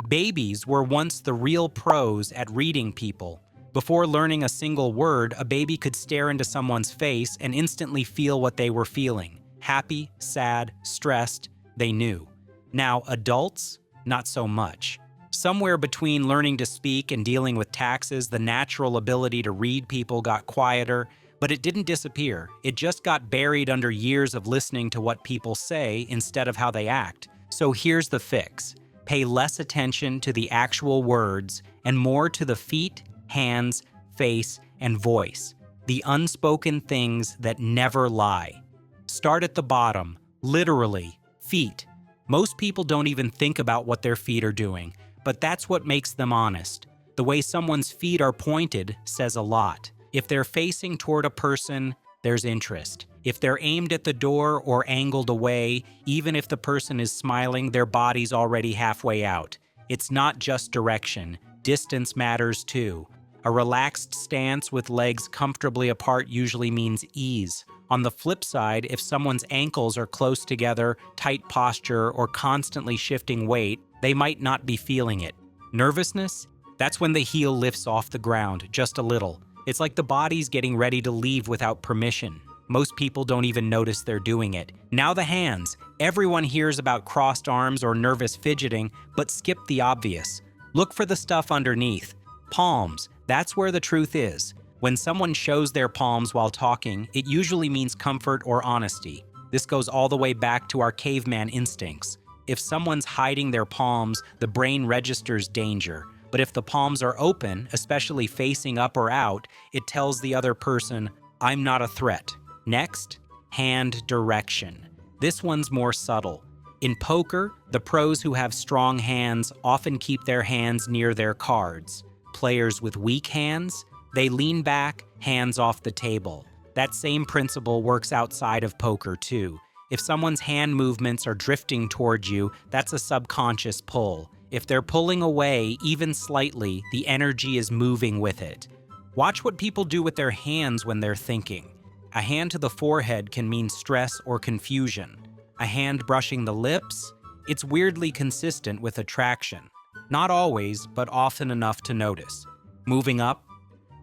Babies were once the real pros at reading people. Before learning a single word, a baby could stare into someone's face and instantly feel what they were feeling. Happy, sad, stressed, they knew. Now, adults, not so much. Somewhere between learning to speak and dealing with taxes, the natural ability to read people got quieter, but it didn't disappear. It just got buried under years of listening to what people say instead of how they act. So here's the fix. Pay less attention to the actual words and more to the feet, hands, face, and voice. The unspoken things that never lie. Start at the bottom, literally, feet. Most people don't even think about what their feet are doing, but that's what makes them honest. The way someone's feet are pointed says a lot. If they're facing toward a person, there's interest. If they're aimed at the door or angled away, even if the person is smiling, their body's already halfway out. It's not just direction. Distance matters too. A relaxed stance with legs comfortably apart usually means ease. On the flip side, if someone's ankles are close together, tight posture, or constantly shifting weight, they might not be feeling it. Nervousness? That's when the heel lifts off the ground, just a little. It's like the body's getting ready to leave without permission. Most people don't even notice they're doing it. Now the hands. Everyone hears about crossed arms or nervous fidgeting, but skip the obvious. Look for the stuff underneath. Palms. That's where the truth is. When someone shows their palms while talking, it usually means comfort or honesty. This goes all the way back to our caveman instincts. If someone's hiding their palms, the brain registers danger. But if the palms are open, especially facing up or out, it tells the other person, I'm not a threat. Next, hand direction. This one's more subtle. In poker, the pros who have strong hands often keep their hands near their cards. Players with weak hands, they lean back, hands off the table. That same principle works outside of poker too. If someone's hand movements are drifting towards you, that's a subconscious pull. If they're pulling away, even slightly, the energy is moving with it. Watch what people do with their hands when they're thinking. A hand to the forehead can mean stress or confusion. A hand brushing the lips? It's weirdly consistent with attraction. Not always, but often enough to notice. Moving up.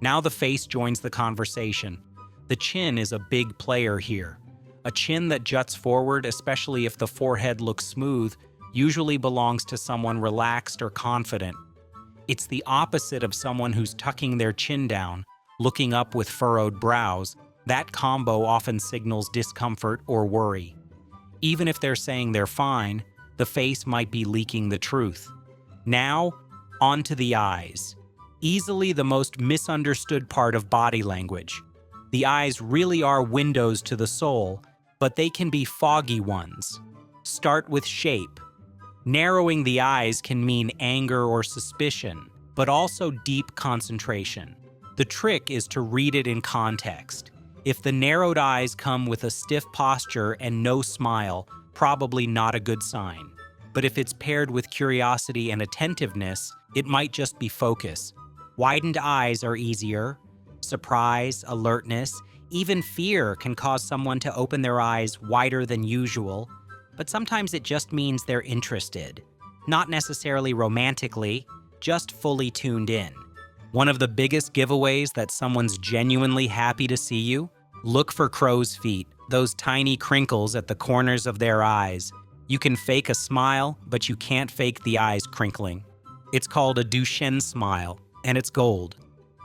Now the face joins the conversation. The chin is a big player here. A chin that juts forward, especially if the forehead looks smooth, usually belongs to someone relaxed or confident. It's the opposite of someone who's tucking their chin down, looking up with furrowed brows. That combo often signals discomfort or worry. Even if they're saying they're fine, the face might be leaking the truth. Now, onto the eyes. Easily the most misunderstood part of body language. The eyes really are windows to the soul, but they can be foggy ones. Start with shape. Narrowing the eyes can mean anger or suspicion, but also deep concentration. The trick is to read it in context. If the narrowed eyes come with a stiff posture and no smile, probably not a good sign. But if it's paired with curiosity and attentiveness, it might just be focus. Widened eyes are easier. Surprise, alertness, even fear can cause someone to open their eyes wider than usual, but sometimes it just means they're interested. Not necessarily romantically, just fully tuned in. One of the biggest giveaways that someone's genuinely happy to see you? Look for crow's feet, those tiny crinkles at the corners of their eyes. You can fake a smile, but you can't fake the eyes crinkling. It's called a Duchenne smile, and it's gold.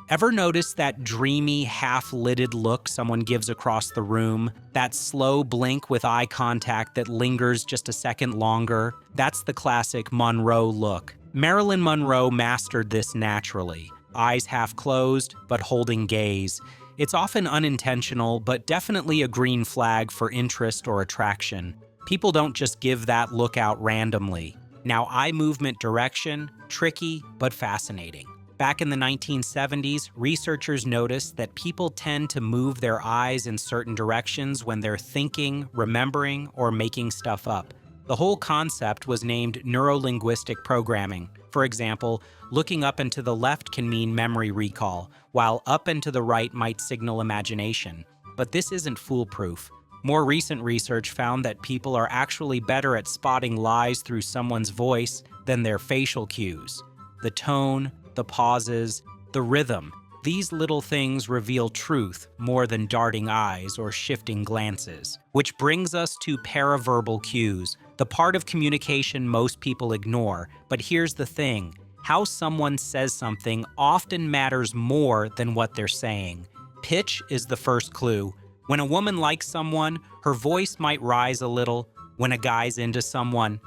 Ever notice that dreamy, half-lidded look someone gives across the room? That slow blink with eye contact that lingers just a second longer? That's the classic Monroe look. Marilyn Monroe mastered this naturally. Eyes half closed, but holding gaze. It's often unintentional, but definitely a green flag for interest or attraction. People don't just give that look out randomly. Now, eye movement direction, tricky but fascinating. Back in the 1970s, researchers noticed that people tend to move their eyes in certain directions when they're thinking, remembering, or making stuff up. The whole concept was named neurolinguistic programming. For example, looking up and to the left can mean memory recall, while up and to the right might signal imagination. But this isn't foolproof. More recent research found that people are actually better at spotting lies through someone's voice than their facial cues. The tone, the pauses, the rhythm. These little things reveal truth more than darting eyes or shifting glances. Which brings us to paraverbal cues, the part of communication most people ignore. But here's the thing, how someone says something often matters more than what they're saying. Pitch is the first clue. When a woman likes someone, her voice might rise a little. When a guy's into someone,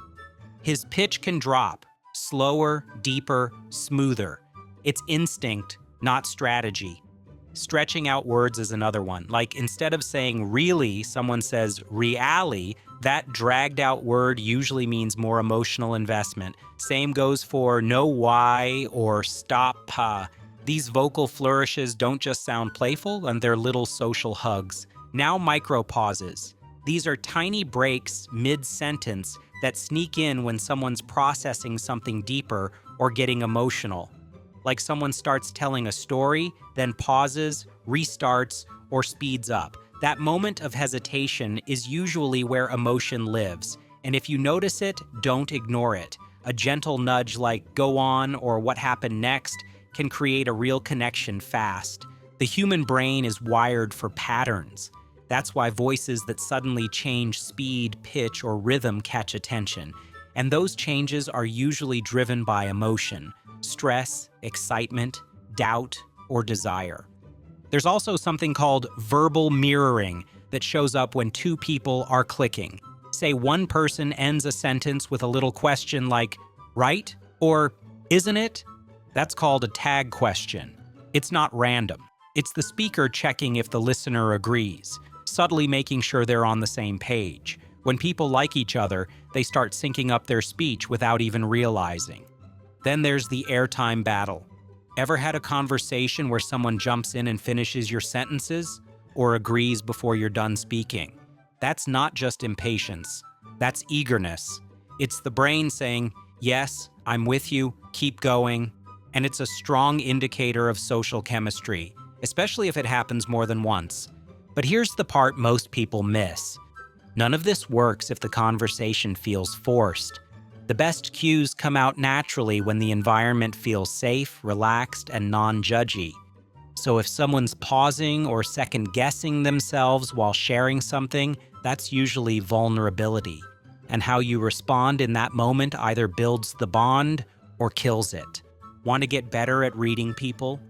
his pitch can drop, slower, deeper, smoother. It's instinct, not strategy. Stretching out words is another one. Like instead of saying really, someone says really. That dragged out word usually means more emotional investment. Same goes for no why or stop. These vocal flourishes don't just sound playful, and they're little social hugs. Now micro pauses. These are tiny breaks mid-sentence that sneak in when someone's processing something deeper or getting emotional. Like someone starts telling a story, then pauses, restarts, or speeds up. That moment of hesitation is usually where emotion lives. And if you notice it, don't ignore it. A gentle nudge like "go on" or "what happened next" can create a real connection fast. The human brain is wired for patterns. That's why voices that suddenly change speed, pitch, or rhythm catch attention. And those changes are usually driven by emotion, stress, excitement, doubt, or desire. There's also something called verbal mirroring that shows up when two people are clicking. Say one person ends a sentence with a little question like, "right?" or "isn't it?" That's called a tag question. It's not random. It's the speaker checking if the listener agrees, subtly making sure they're on the same page. When people like each other, they start syncing up their speech without even realizing. Then there's the airtime battle. Ever had a conversation where someone jumps in and finishes your sentences or agrees before you're done speaking? That's not just impatience. That's eagerness. It's the brain saying, "Yes, I'm with you, keep going." And it's a strong indicator of social chemistry, especially if it happens more than once. But here's the part most people miss. None of this works if the conversation feels forced. The best cues come out naturally when the environment feels safe, relaxed, and non-judgy. So if someone's pausing or second-guessing themselves while sharing something, that's usually vulnerability. And how you respond in that moment either builds the bond or kills it. Want to get better at reading people?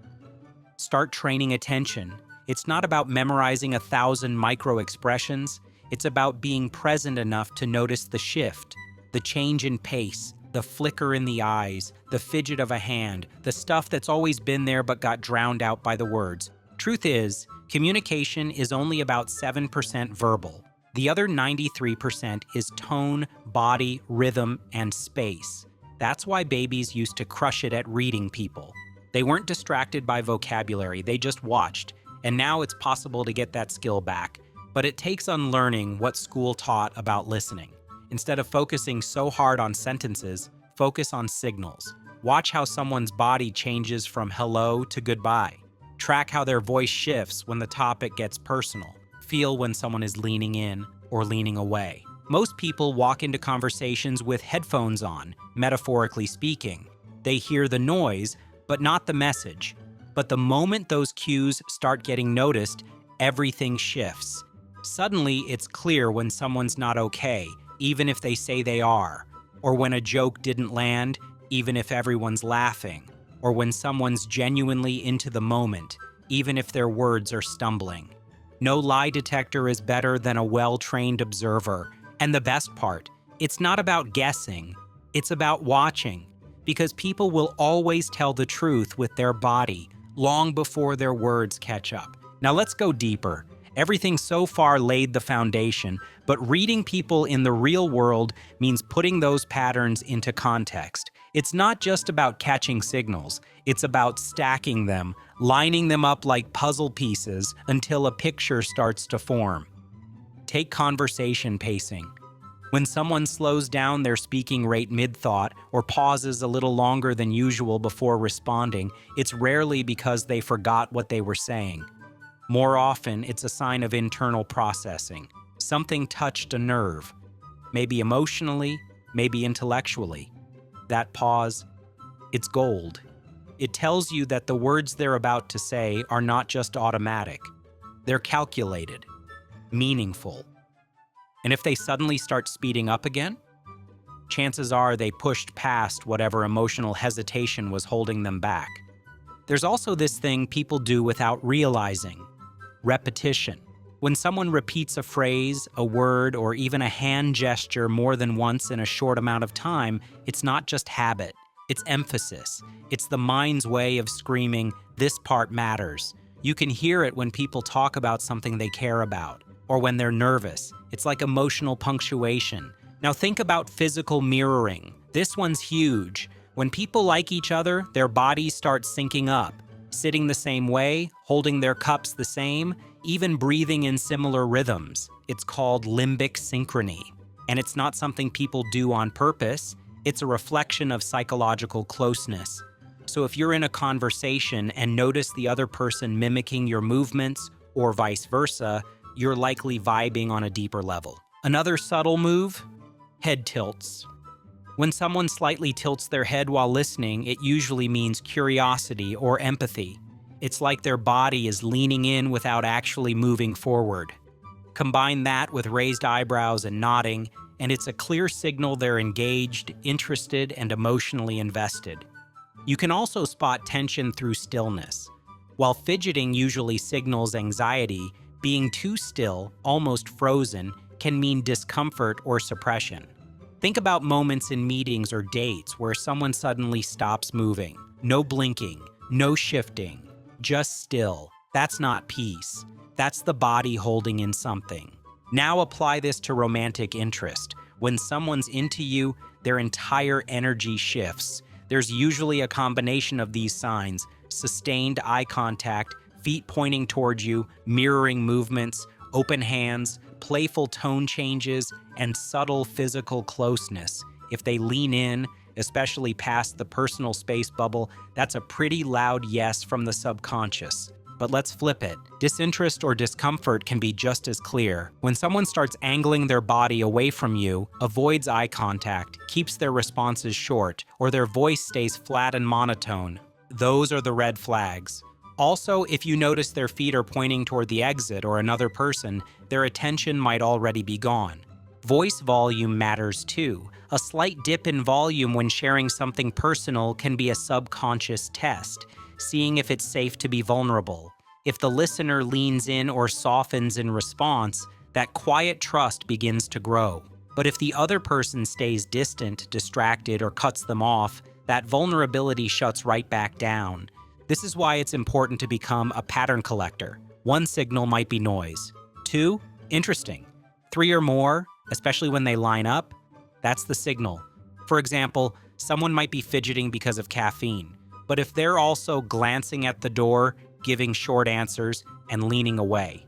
Start training attention. It's not about memorizing 1,000 micro-expressions. It's about being present enough to notice the shift, the change in pace, the flicker in the eyes, the fidget of a hand, the stuff that's always been there but got drowned out by the words. Truth is, communication is only about 7% verbal. The other 93% is tone, body, rhythm, and space. That's why babies used to crush it at reading people. They weren't distracted by vocabulary, they just watched. And now it's possible to get that skill back. But it takes unlearning what school taught about listening. Instead of focusing so hard on sentences, focus on signals. Watch how someone's body changes from hello to goodbye. Track how their voice shifts when the topic gets personal. Feel when someone is leaning in or leaning away. Most people walk into conversations with headphones on, metaphorically speaking. They hear the noise, but not the message. But the moment those cues start getting noticed, everything shifts. Suddenly, it's clear when someone's not okay, even if they say they are, or when a joke didn't land, even if everyone's laughing, or when someone's genuinely into the moment, even if their words are stumbling. No lie detector is better than a well-trained observer. And the best part, it's not about guessing, it's about watching, because people will always tell the truth with their body, long before their words catch up. Now let's go deeper. Everything so far laid the foundation, but reading people in the real world means putting those patterns into context. It's not just about catching signals, it's about stacking them, lining them up like puzzle pieces until a picture starts to form. Take conversation pacing. When someone slows down their speaking rate mid-thought or pauses a little longer than usual before responding, it's rarely because they forgot what they were saying. More often, it's a sign of internal processing. Something touched a nerve, maybe emotionally, maybe intellectually. That pause, it's gold. It tells you that the words they're about to say are not just automatic. They're calculated, meaningful. And if they suddenly start speeding up again, chances are they pushed past whatever emotional hesitation was holding them back. There's also this thing people do without realizing: repetition. When someone repeats a phrase, a word, or even a hand gesture more than once in a short amount of time, it's not just habit, it's emphasis. It's the mind's way of screaming, "This part matters." You can hear it when people talk about something they care about, or when they're nervous. It's like emotional punctuation. Now think about physical mirroring. This one's huge. When people like each other, their bodies start syncing up, sitting the same way, holding their cups the same, even breathing in similar rhythms. It's called limbic synchrony. And it's not something people do on purpose. It's a reflection of psychological closeness. So if you're in a conversation and notice the other person mimicking your movements, or vice versa, you're likely vibing on a deeper level. Another subtle move: head tilts. When someone slightly tilts their head while listening, it usually means curiosity or empathy. It's like their body is leaning in without actually moving forward. Combine that with raised eyebrows and nodding, and it's a clear signal they're engaged, interested, and emotionally invested. You can also spot tension through stillness. While fidgeting usually signals anxiety, being too still, almost frozen, can mean discomfort or suppression. Think about moments in meetings or dates where someone suddenly stops moving. No blinking, no shifting, just still. That's not peace. That's the body holding in something. Now apply this to romantic interest. When someone's into you, their entire energy shifts. There's usually a combination of these signs: sustained eye contact, feet pointing towards you, mirroring movements, open hands, playful tone changes, and subtle physical closeness. If they lean in, especially past the personal space bubble, that's a pretty loud yes from the subconscious. But let's flip it. Disinterest or discomfort can be just as clear. When someone starts angling their body away from you, avoids eye contact, keeps their responses short, or their voice stays flat and monotone, those are the red flags. Also, if you notice their feet are pointing toward the exit or another person, their attention might already be gone. Voice volume matters too. A slight dip in volume when sharing something personal can be a subconscious test, seeing if it's safe to be vulnerable. If the listener leans in or softens in response, that quiet trust begins to grow. But if the other person stays distant, distracted, or cuts them off, that vulnerability shuts right back down. This is why it's important to become a pattern collector. 1 signal might be noise. 2, interesting. 3 or more, especially when they line up, that's the signal. For example, someone might be fidgeting because of caffeine, but if they're also glancing at the door, giving short answers, and leaning away,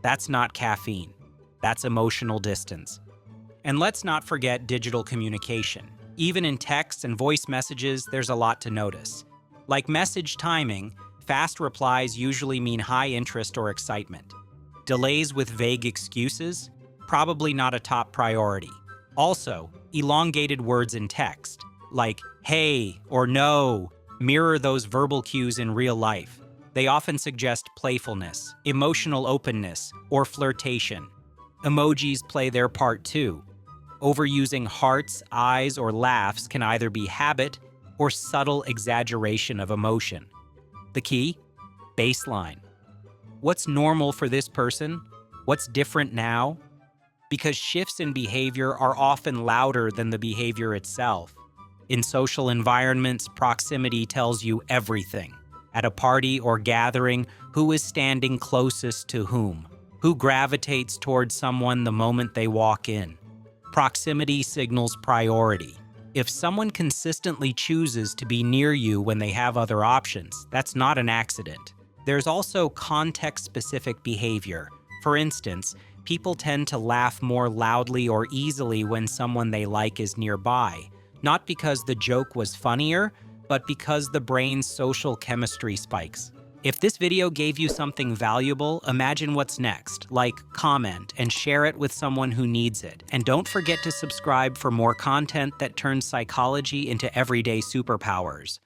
that's not caffeine. That's emotional distance. And let's not forget digital communication. Even in text and voice messages, there's a lot to notice. Like message timing, fast replies usually mean high interest or excitement. Delays with vague excuses? Probably not a top priority. Also, elongated words in text, like hey or no, mirror those verbal cues in real life. They often suggest playfulness, emotional openness, or flirtation. Emojis play their part too. Overusing hearts, eyes, or laughs can either be habit or subtle exaggeration of emotion. The key? Baseline. What's normal for this person? What's different now? Because shifts in behavior are often louder than the behavior itself. In social environments, proximity tells you everything. At a party or gathering, who is standing closest to whom? Who gravitates towards someone the moment they walk in? Proximity signals priority. If someone consistently chooses to be near you when they have other options, that's not an accident. There's also context-specific behavior. For instance, people tend to laugh more loudly or easily when someone they like is nearby, not because the joke was funnier, but because the brain's social chemistry spikes. If this video gave you something valuable, imagine what's next. Like, comment, and share it with someone who needs it. And don't forget to subscribe for more content that turns psychology into everyday superpowers.